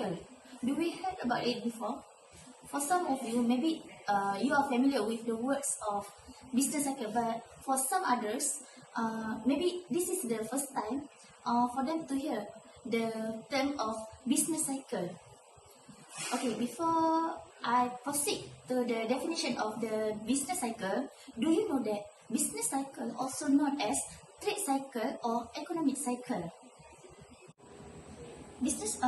cycle. Do we heard about it before? For some of you, maybe you are familiar with the words of business cycle, but for some others, maybe this is the first time for them to hear the term of business cycle. Okay, before I proceed to the definition of the business cycle, do you know that business cycle also known as trade cycle or economic cycle? Business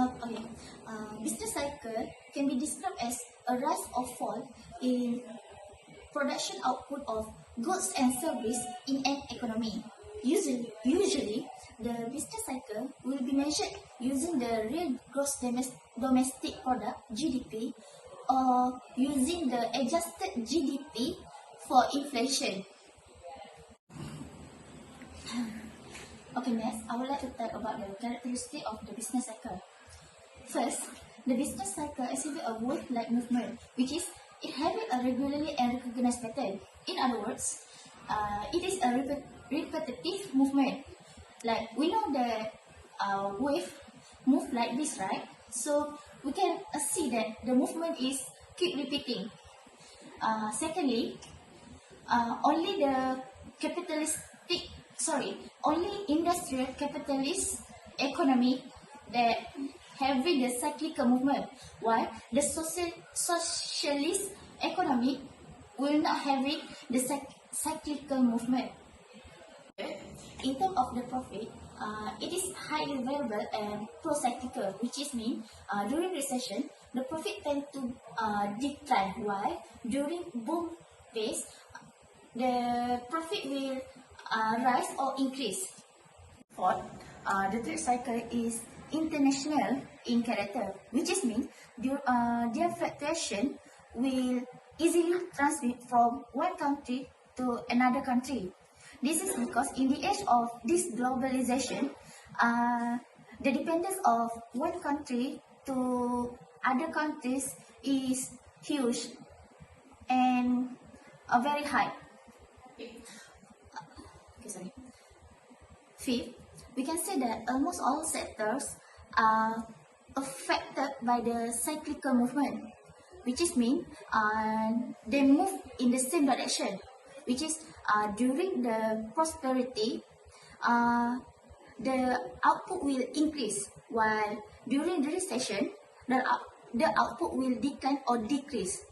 cycle can be described as a rise or fall in production output of goods and service in an economy. Usually, the business cycle will be measured using the real gross domestic product (GDP) or using the adjusted GDP for inflation. Okay, next, I would like to talk about the characteristic of the business cycle. First, the business cycle exhibits a wave-like movement, which is it has a regularly and recognized pattern. In other words, it is a repetitive movement. Like we know the wave move like this, right? So we can see that the movement is keep repeating. Secondly, only industrial capitalist economy that having the cyclical movement, while the socialist economy will not having the cyclical movement. In terms of the profit, it is highly variable and pro-cyclical, which is mean during recession, the profit tend to decline, while during boom phase, the profit will rise or increase. Fourth, the trade cycle is international in character, which is mean their fluctuation will easily transmit from one country to another country. This is because in the age of this globalization, the dependence of one country to other countries is huge and very high. Fifth, we can say that almost all sectors are affected by the cyclical movement, which is mean they move in the same direction, which is during the prosperity, the output will increase, while during the recession, the output will decline or decrease.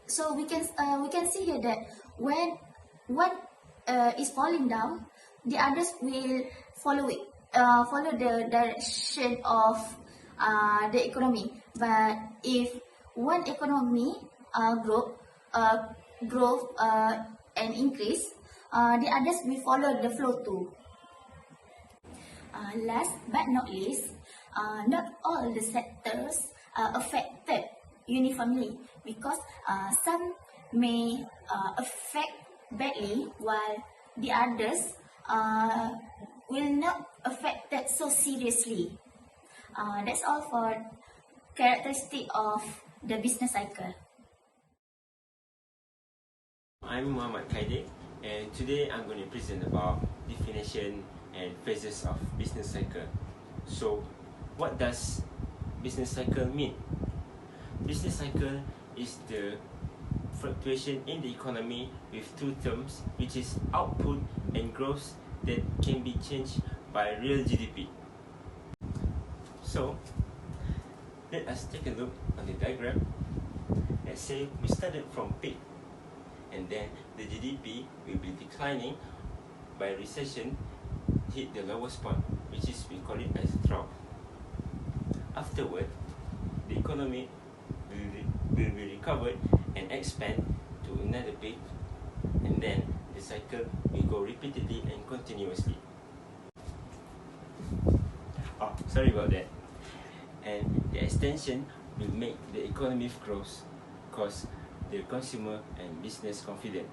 So we can see here that when one is falling down, the others will follow it, follow the direction of the economy. But if one economy grow and increase, the others will follow the flow too. Last but not least, not all the sectors are affected uniformly, because some may affect badly, while the others will not affected so seriously. That's all for characteristic of the business cycle. I'm Muhammad Khaide, and today I'm going to present about definition and phases of business cycle. So, what does business cycle mean? Business cycle is the fluctuation in the economy with two terms, which is output and growth, that can be changed by real GDP. So, let us take a look on the diagram. Let's say we started from peak, and then the GDP will be declining by recession, hit the lowest point, which is we call it as trough. Afterward, the economy will be recovered and expand to another peak, and then the cycle will go repeatedly and continuously. Sorry about that. And the extension will make the economy growth, cause the consumer and business confident,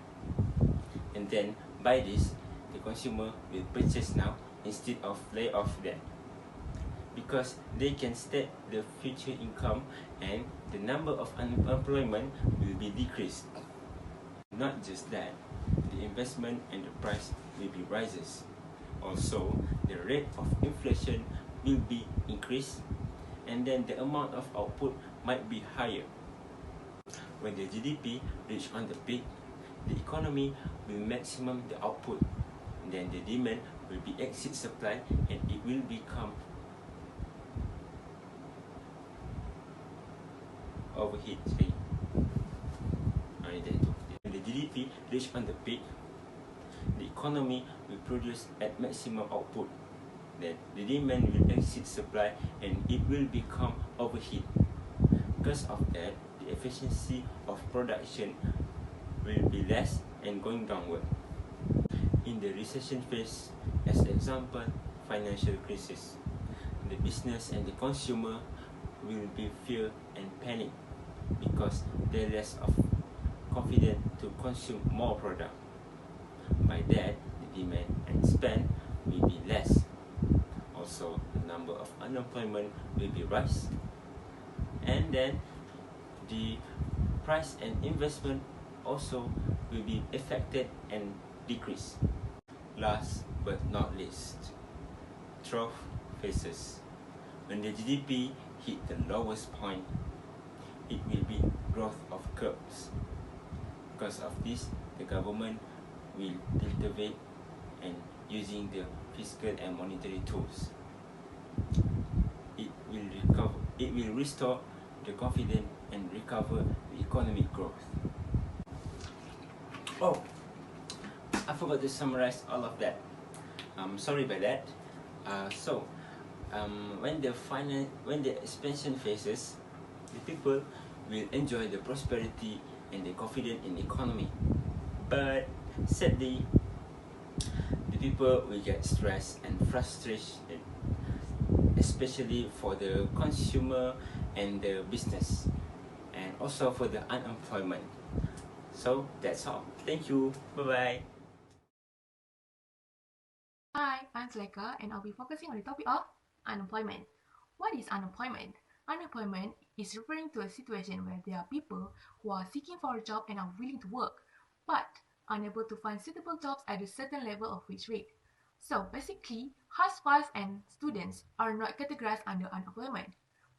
and then by this, the consumer will purchase now instead of lay off then, because they can state the future income and the number of unemployment will be decreased. Not just that, the investment and the price will be rises. Also, the rate of inflation will be increased, and then the amount of output might be higher. When the GDP reach on the peak, the economy will maximum the output, then the demand will be exceed supply and it will become overheat. When the GDP reach on the peak, the economy will produce at maximum output, then the demand will exceed supply and it will become overheat. Because of that, the efficiency of production will be less and going downward. In the recession phase, as example, financial crisis, the business and the consumer will be fear and panic because they're less of confident to consume more product. By that, the demand and spend will be less. Also, the number of unemployment will be rise, and then the price and investment also will be affected and decrease. Last but not least, trough phases. When the GDP hit the lowest point, it will be growth of curves. Because of this, the government will cultivate and using the fiscal and monetary tools. It will restore the confidence and recover the economic growth. Oh, I forgot to summarize all of that. Sorry about that. When the expansion phases, the people will enjoy the prosperity and the confidence in the economy. But sadly, the people will get stressed and frustrated, especially for the consumer and the business, and also for the unemployment. So that's all. Thank you. Bye bye. Hi, I'm Zulaika and I'll be focusing on the topic of unemployment. What is unemployment? Unemployment is referring to a situation where there are people who are seeking for a job and are willing to work, but unable to find suitable jobs at a certain level of wage rate. So basically, housewives and students are not categorized under unemployment.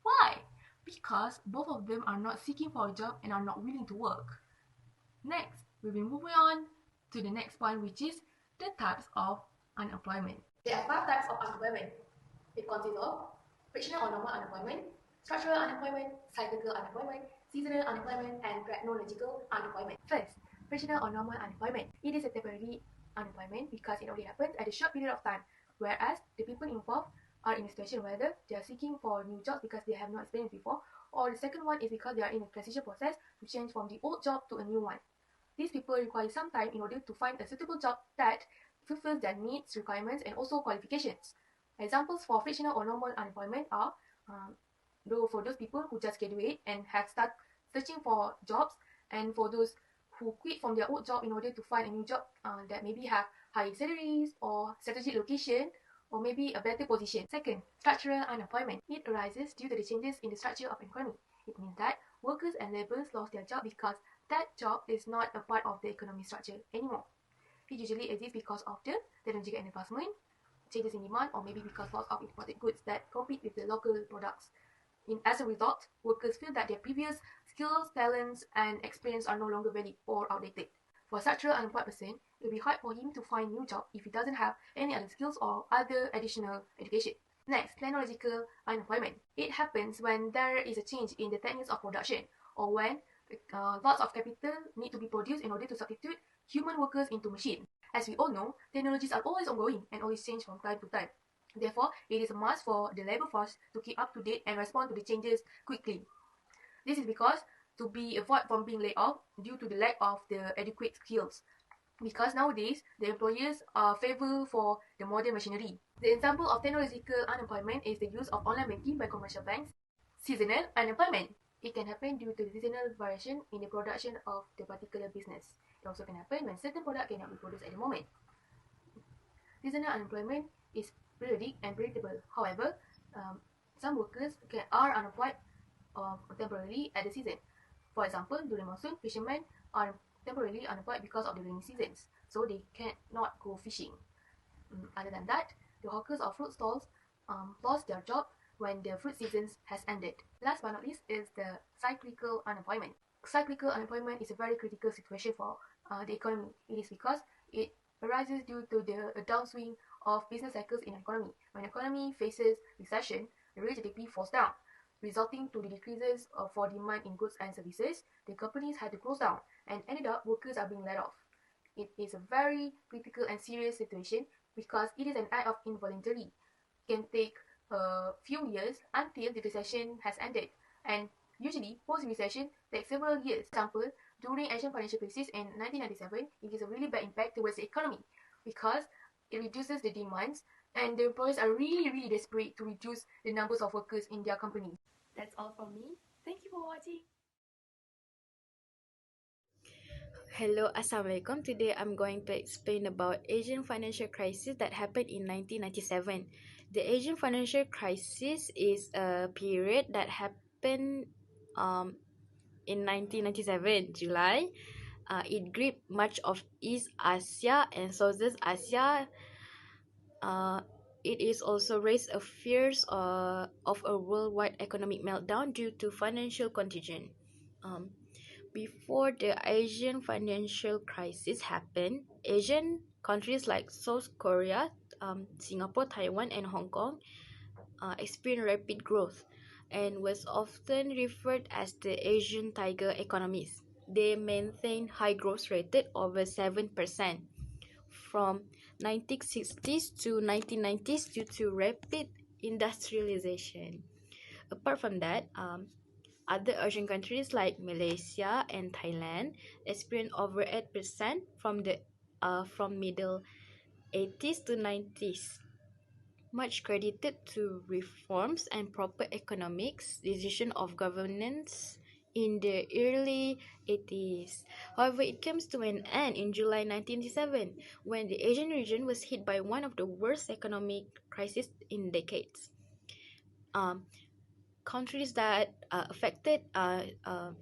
Why? Because both of them are not seeking for a job and are not willing to work. Next, we'll be moving on to the next point, which is the types of unemployment. There are 5 types of unemployment. It consists of frictional or normal unemployment, structural unemployment, cyclical unemployment, seasonal unemployment, and technological unemployment. First, frictional or normal unemployment. It is a temporary unemployment because it only happens at a short period of time, whereas the people involved are in a situation whether they are seeking for new jobs because they have no experience before, or the second one is because they are in a transition process to change from the old job to a new one. These people require some time in order to find a suitable job that fulfills their needs, requirements, and also qualifications. Examples for frictional or normal unemployment are for those people who just graduate and have started searching for jobs, and for those who quit from their old job in order to find a new job that maybe have higher salaries or strategic location or maybe a better position. Second, structural unemployment. It arises due to the changes in the structure of economy. It means that workers and laborers lost their job because that job is not a part of the economic structure anymore. It usually exists because of the technological advancement, changes in demand, or maybe because lots of imported goods that compete with the local products. As a result, workers feel that their previous skills, talents, and experience are no longer valid or outdated. For a structural unemployed person, it will be hard for him to find a new job if he doesn't have any other skills or other additional education. Next, technological unemployment. It happens when there is a change in the techniques of production, or when lots of capital need to be produced in order to substitute human workers into machines. As we all know, technologies are always ongoing and always change from time to time. Therefore, it is a must for the labor force to keep up to date and respond to the changes quickly. This is because to be avoid from being laid off due to the lack of the adequate skills. Because nowadays, the employers are favor for the modern machinery. The example of technological unemployment is the use of online banking by commercial banks. Seasonal unemployment. It can happen due to the seasonal variation in the production of the particular business. It also can happen when certain product cannot be produced at the moment. Seasonal unemployment is periodic and predictable. However, some workers are unemployed temporarily at the season. For example, during monsoon, fishermen are temporarily unemployed because of the rainy seasons, so they cannot go fishing. Other than that, the hawkers or fruit stalls lost their job when the fruit season has ended. Last but not least is the cyclical unemployment. Cyclical unemployment is a very critical situation for the economy. It is because it arises due to the downswing of business cycles in an economy. When an economy faces recession, the real GDP falls down, resulting to the decreases for demand in goods and services. The companies had to close down, and ended up workers are being let off. It is a very critical and serious situation because it is an act of involuntary. It can take a few years until the recession has ended, and usually post-recession takes several years. For example, during Asian financial crisis in 1997, it is a really bad impact towards the economy because it reduces the demands, and the employers are really desperate to reduce the numbers of workers in their companies. That's all from me. Thank you for watching. Hello, Assalamualaikum. Today I'm going to explain about Asian financial crisis that happened in 1997. The Asian financial crisis is a period that happened in 1997, July. It gripped much of East Asia and Southeast Asia. It is also raised a fears of a worldwide economic meltdown due to financial contagion. Before the Asian financial crisis happened, Asian countries like South Korea, Singapore, Taiwan, and Hong Kong experienced rapid growth and was often referred as the Asian tiger economies. They maintained high growth rate over 7% from 1960s to 1990s due to rapid industrialization. Apart from that, other Asian countries like Malaysia and Thailand experienced over 8% from middle 80s to 90s, much credited to reforms and proper economics decision of governance in the early 80s. However, it comes to an end in July 1997 when the Asian region was hit by one of the worst economic crises in decades. Countries that affected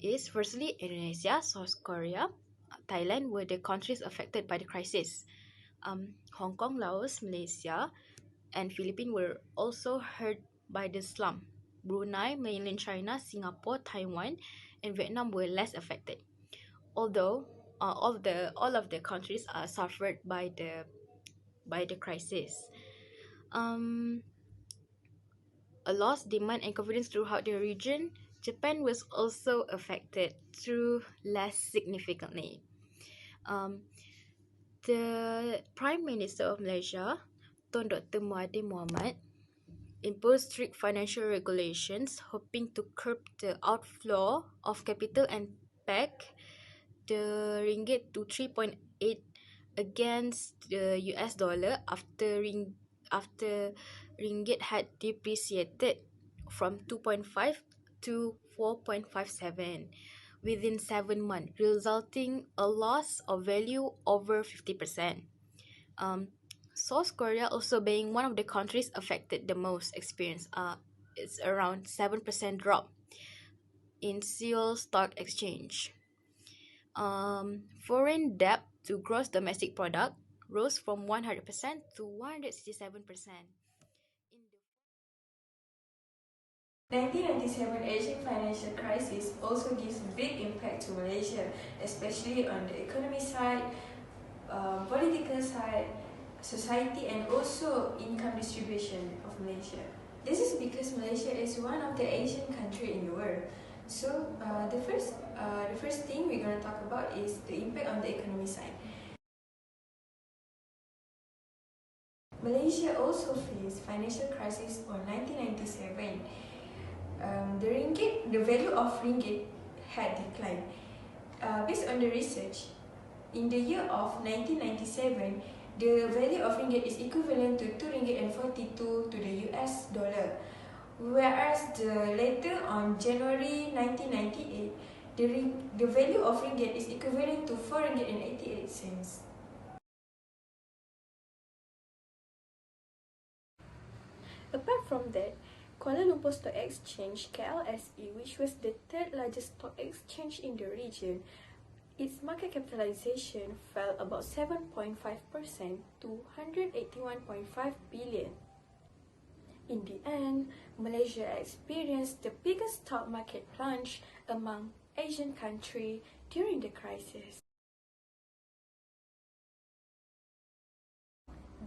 is firstly Indonesia, South Korea, Thailand were the countries affected by the crisis. Hong Kong, Laos, Malaysia, and Philippines were also hurt by the slump. Brunei, mainland China, Singapore, Taiwan, and Vietnam were less affected. Although all of the countries suffered by the crisis. A lost demand and confidence throughout the region. Japan was also affected, through less significantly. The Prime Minister of Malaysia, Tun Dr. Mahathir Mohamad, imposed strict financial regulations, hoping to curb the outflow of capital and peg the ringgit to 3.8 against the US dollar after ringgit had depreciated from 2.5 to 4.57 within 7 months, resulting a loss of value over 50%. South Korea, also being one of the countries affected the most, experienced it's around 7% drop in Seoul Stock Exchange. Foreign debt to gross domestic product rose from 100% to 167%. 1997 Asian financial crisis also gives big impact to Malaysia, especially on the economy side, political side, society, and also income distribution of Malaysia. This is because Malaysia is one of the Asian country in the world. So the first thing we're going to talk about is the impact on the economy side. Malaysia also faced financial crisis on 1997. The value of ringgit had declined. Based on the research, in the year of 1997, the value of ringgit is equivalent to 2 ringgit and 42 to the US dollar. Whereas later on January 1998, the value of ringgit is equivalent to 4 ringgit and 88 cents. Apart from that, Kuala Lumpur Stock Exchange, KLSE, which was the third largest stock exchange in the region, its market capitalization fell about 7.5% to 181.5 billion. In the end, Malaysia experienced the biggest stock market plunge among Asian countries during the crisis.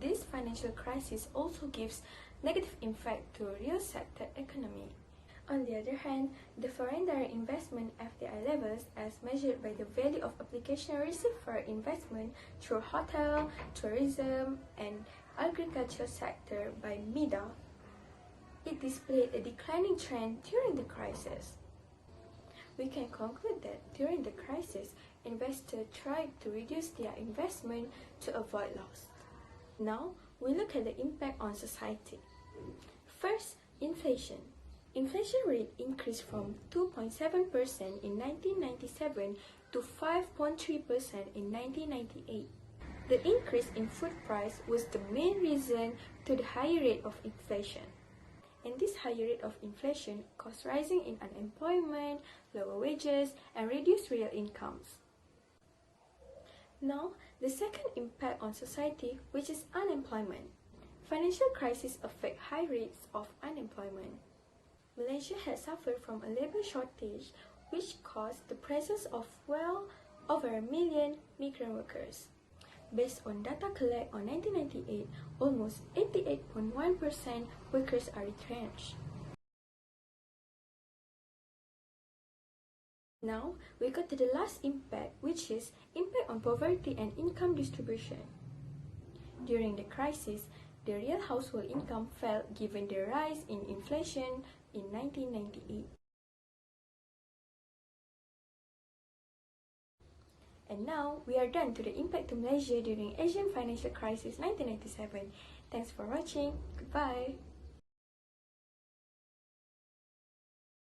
This financial crisis also gives negative impact to real sector economy. On the other hand, the foreign direct investment FDI levels, as measured by the value of application received for investment through hotel, tourism, and agriculture sector by MIDA, it displayed a declining trend during the crisis. We can conclude that during the crisis, investors tried to reduce their investment to avoid loss. Now, we look at the impact on society. First, inflation. Inflation rate increased from 2.7% in 1997 to 5.3% in 1998. The increase in food price was the main reason to the higher rate of inflation. And this higher rate of inflation caused rising in unemployment, lower wages, and reduced real incomes. Now, the second impact on society, which is unemployment. Financial crisis affect high rates of unemployment. Malaysia has suffered from a labor shortage, which caused the presence of well over 1 million migrant workers. Based on data collected on 1998, almost 88.1% workers are retrenched. Now, we go to the last impact, which is impact on poverty and income distribution. During the crisis, the real household income fell given the rise in inflation in 1998. And now, we are done to the impact to Malaysia during Asian financial crisis 1997. Thanks for watching. Goodbye.